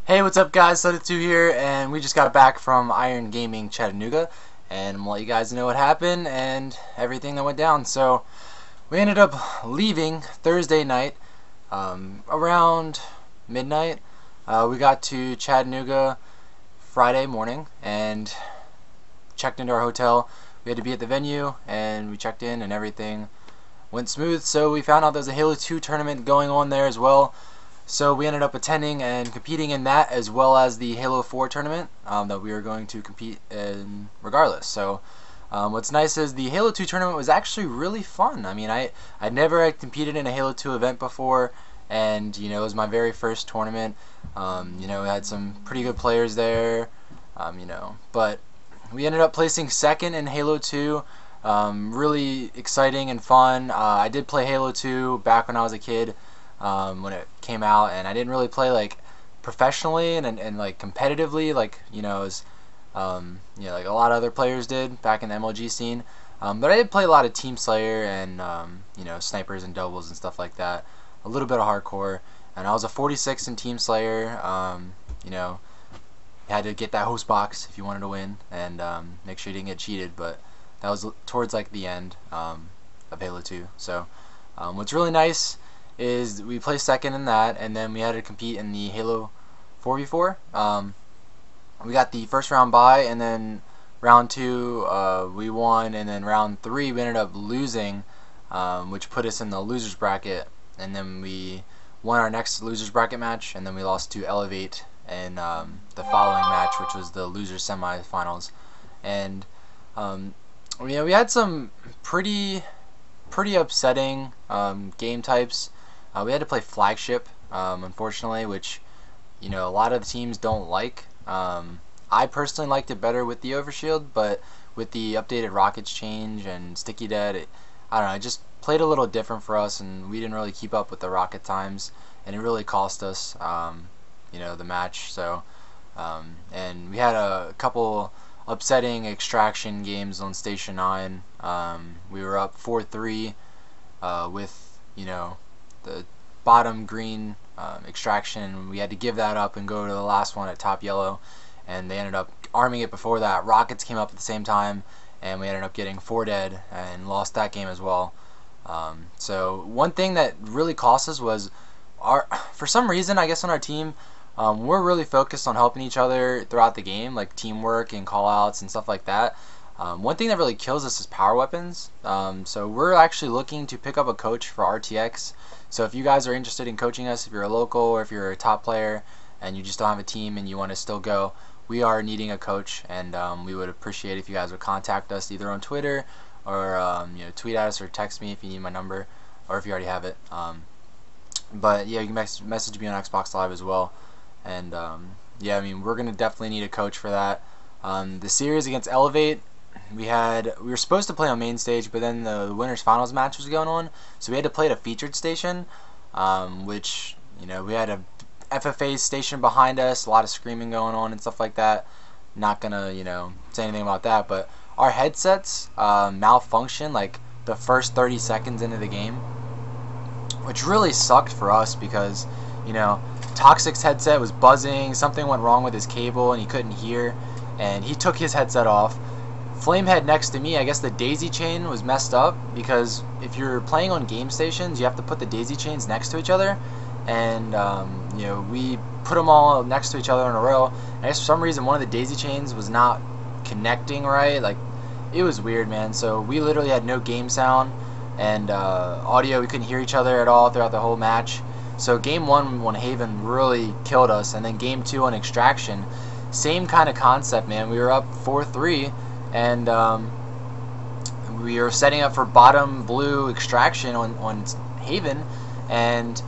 Hey, what's up guys, SUDDOTH here, and we just got back from Iron Gaming Chattanooga, and I'm gonna let you guys know what happened and everything that went down. So, we ended up leaving Thursday night, around midnight. We got to Chattanooga Friday morning, and checked into our hotel. We had to be at the venue, and we checked in, and everything went smooth. So we found out there's a Halo 2 tournament going on there as well. So we ended up attending and competing in that, as well as the Halo 4 tournament that we were going to compete in regardless. So what's nice is the Halo 2 tournament was actually really fun. I mean, I'd never had competed in a Halo 2 event before, and it was my very first tournament. We had some pretty good players there, but we ended up placing second in Halo 2. Really exciting and fun. I did play Halo 2 back when I was a kid, when it came out, and I didn't really play like professionally and like competitively, like as like a lot of other players did back in the MLG scene. But I did play a lot of Team Slayer and snipers and doubles and stuff like that. A little bit of hardcore, and I was a 46 in Team Slayer. You had to get that host box if you wanted to win, and make sure you didn't get cheated. But that was towards like the end of Halo 2. So what's really nice is we placed second in that, and then we had to compete in the Halo 4v4. We got the first round bye, and then round 2 we won, and then round 3 we ended up losing, which put us in the losers bracket, and then we won our next losers bracket match, and then we lost to Elevate in the following match, which was the losers semifinals. And we had some pretty upsetting game types. We had to play flagship, unfortunately, which a lot of the teams don't like. I personally liked it better with the overshield, but with the updated rockets change and sticky dead, I don't know, it just played a little different for us, and we didn't really keep up with the rocket times, and it really cost us the match. So and we had a couple upsetting extraction games on Station 9. We were up 4-3 with the bottom green extraction. We had to give that up and go to the last one at top yellow, and they ended up arming it before that. Rockets came up at the same time, and we ended up getting 4 dead and lost that game as well. So one thing that really cost us was for some reason, I guess on our team, we're really focused on helping each other throughout the game, like teamwork and callouts and stuff like that. One thing that really kills us is power weapons. So we're actually looking to pick up a coach for RTX. So if you guys are interested in coaching us, if you're a local or if you're a top player and you just don't have a team and you want to still go, we are needing a coach, and we would appreciate if you guys would contact us either on Twitter or tweet at us or text me if you need my number, or if you already have it. But yeah, you can message me on Xbox Live as well. And yeah, I mean, we're gonna definitely need a coach for that. The series against Elevate, we were supposed to play on main stage, but then the winners finals match was going on, so we had to play at a featured station, which we had a FFA station behind us, a lot of screaming going on and stuff like that. Not gonna say anything about that, but our headsets malfunctioned like the first 30 seconds into the game, which really sucked for us because Toxic's headset was buzzing, something went wrong with his cable and he couldn't hear, and he took his headset off. Flamehead next to me, I guess the daisy chain was messed up, because if you're playing on game stations, you have to put the daisy chains next to each other, and we put them all next to each other in a row. I guess for some reason one of the daisy chains was not connecting right. Like, it was weird, man. So we literally had no game sound and audio. We couldn't hear each other at all throughout the whole match. So game 1 on Haven really killed us, and then game 2 on Extraction, same kind of concept, man. We were up 4-3, and we were setting up for bottom blue Extraction on Haven, and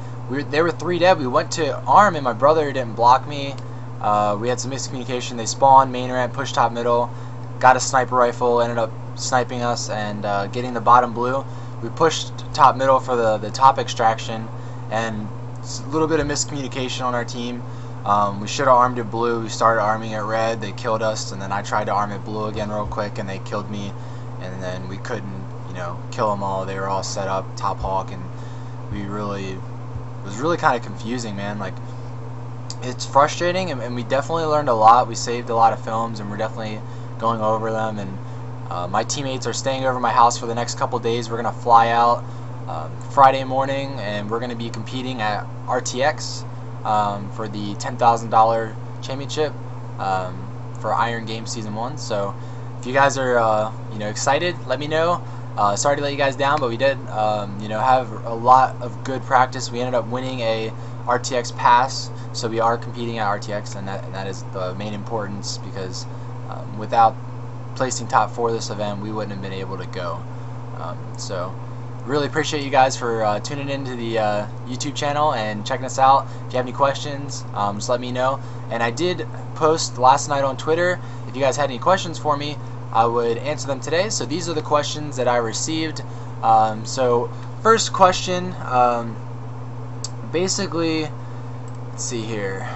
they were 3 dead. We went to arm, and my brother didn't block me. We had some miscommunication. They spawned main ramp, pushed top middle, got a sniper rifle, ended up sniping us and getting the bottom blue. We pushed top middle for the top Extraction, and a little bit of miscommunication on our team. We should have armed it blue. We started arming it red. They killed us, and then I tried to arm it blue again real quick, and they killed me. And then we couldn't, kill them all. They were all set up, top hawk, and it was really kind of confusing, man. Like, it's frustrating, and we definitely learned a lot. We saved a lot of films, and we're definitely going over them. And my teammates are staying over my house for the next couple days. We're gonna fly out Friday morning, and we're gonna be competing at RTX for the $10,000 championship for Iron Game Season 1. So if you guys are excited, let me know. Sorry to let you guys down, but we did have a lot of good practice. We ended up winning a RTX pass, so we are competing at RTX, and that is the main importance, because without placing top 4 this event, we wouldn't have been able to go. So really appreciate you guys for tuning into the YouTube channel and checking us out. If you have any questions, just let me know. And I did post last night on Twitter, if you guys had any questions for me, I would answer them today. So these are the questions that I received. So first question, basically, let's see here.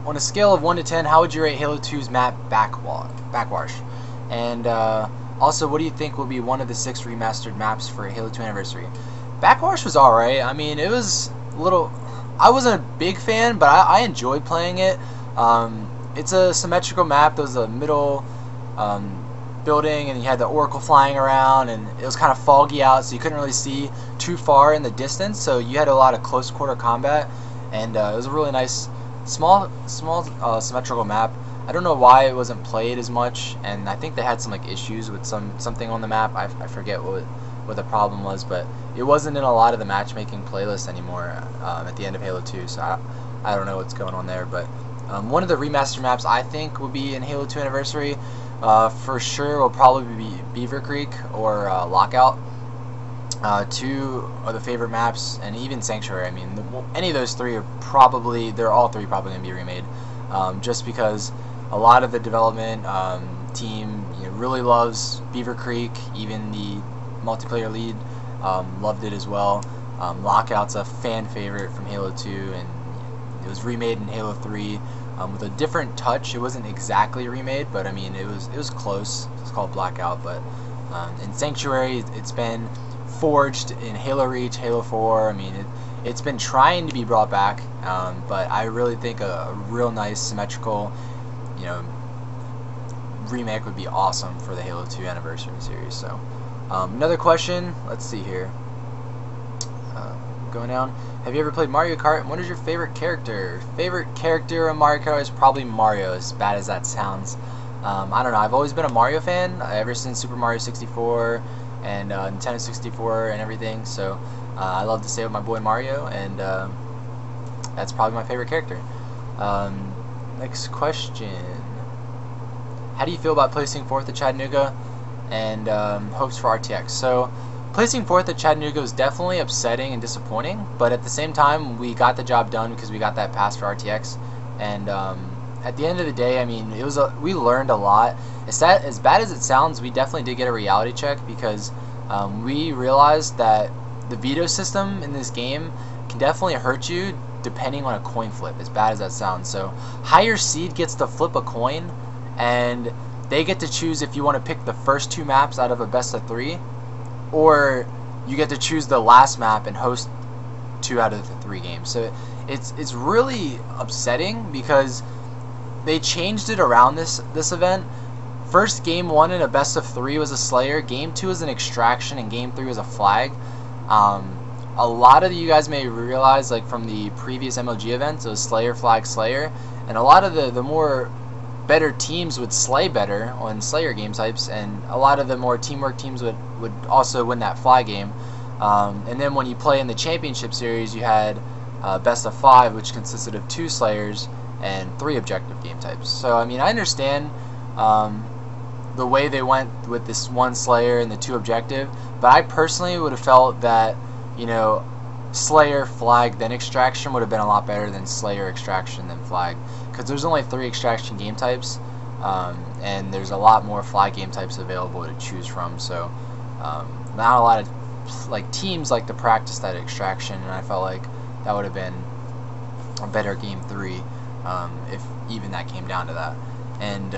On a scale of 1 to 10, how would you rate Halo 2's map Backwash? And also, what do you think will be one of the 6 remastered maps for Halo 2 Anniversary? Backwash was alright. I mean, it was a little... I wasn't a big fan, but I enjoyed playing it. It's a symmetrical map. There was a middle building, and you had the Oracle flying around, and it was kind of foggy out, so you couldn't really see too far in the distance, so you had a lot of close quarter combat, and it was a really nice small symmetrical map. I don't know why it wasn't played as much, and I think they had some issues with something on the map. I forget what the problem was, but it wasn't in a lot of the matchmaking playlists anymore at the end of Halo 2, so I don't know what's going on there. But one of the remaster maps I think will be in Halo 2 Anniversary for sure will probably be Beaver Creek or Lockout. 2 are the favorite maps, and even Sanctuary. I mean, any of those 3 are probably, they're all 3 probably going to be remade, just because a lot of the development team really loves Beaver Creek. Even the multiplayer lead loved it as well. Lockout's a fan favorite from Halo 2, and it was remade in Halo 3 with a different touch. It wasn't exactly remade, but I mean it was close. It's called Blackout. But in Sanctuary, it's been forged in Halo Reach, Halo 4. I mean it's been trying to be brought back, but I really think a real nice symmetrical remake would be awesome for the Halo 2 Anniversary series. So another question, let's see here, going down. Have you ever played Mario Kart, and what is your favorite character? Favorite character in Mario Kart is probably Mario, as bad as that sounds. I don't know, I've always been a Mario fan ever since Super Mario 64 and Nintendo 64 and everything, so I love to stay with my boy Mario, and that's probably my favorite character. Next question. How do you feel about placing 4th at Chattanooga, and hopes for RTX? So placing 4th at Chattanooga was definitely upsetting and disappointing, but at the same time we got the job done because we got that pass for RTX. And at the end of the day, I mean, we learned a lot. As bad as it sounds, we definitely did get a reality check, because we realized that the veto system in this game can definitely hurt you depending on a coin flip, as bad as that sounds. So higher seed gets to flip a coin, and they get to choose if you want to pick the first 2 maps out of a best of 3, or you get to choose the last map and host 2 out of the 3 games. So it's really upsetting, because they changed it around this event. First, game 1 in a best of 3 was a Slayer, game 2 was an Extraction, and game 3 was a Flag. A lot of you guys may realize, from the previous MLG events, it was Slayer, Flag, Slayer, and a lot of the more better teams would slay better on Slayer game types, and a lot of the more teamwork teams would also win that Flag game. And then when you play in the championship series, you had best of 5, which consisted of 2 Slayers and 3 objective game types. So I mean, I understand the way they went with this 1 Slayer and the 2 objective, but I personally would have felt that Slayer, Flag, then Extraction would have been a lot better than Slayer, Extraction, then Flag, because there's only 3 Extraction game types, and there's a lot more Flag game types available to choose from. So not a lot of teams like to practice that Extraction, and I felt like that would have been a better game 3 if even that came down to that. And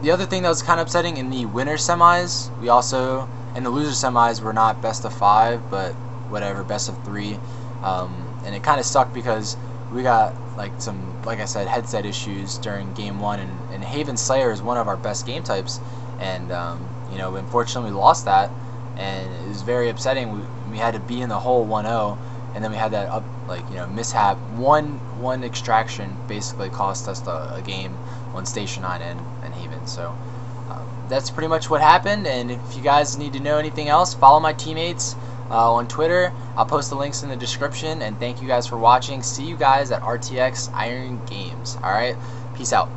the other thing that was kind of upsetting, in the winner semis, we also, and the loser semis, were not best of 5, but whatever, best of 3. and it kind of sucked because we got like like I said, headset issues during game 1, and Haven Slayer is one of our best game types, and you know, unfortunately we lost that, and it was very upsetting. We had to be in the hole 1-0, and then we had that mishap. One extraction basically cost us a game on Station 9 and Haven. So that's pretty much what happened, and if you guys need to know anything else, follow my teammates on Twitter. I'll post the links in the description, and thank you guys for watching. See you guys at RTX Iron Games. Alright, peace out.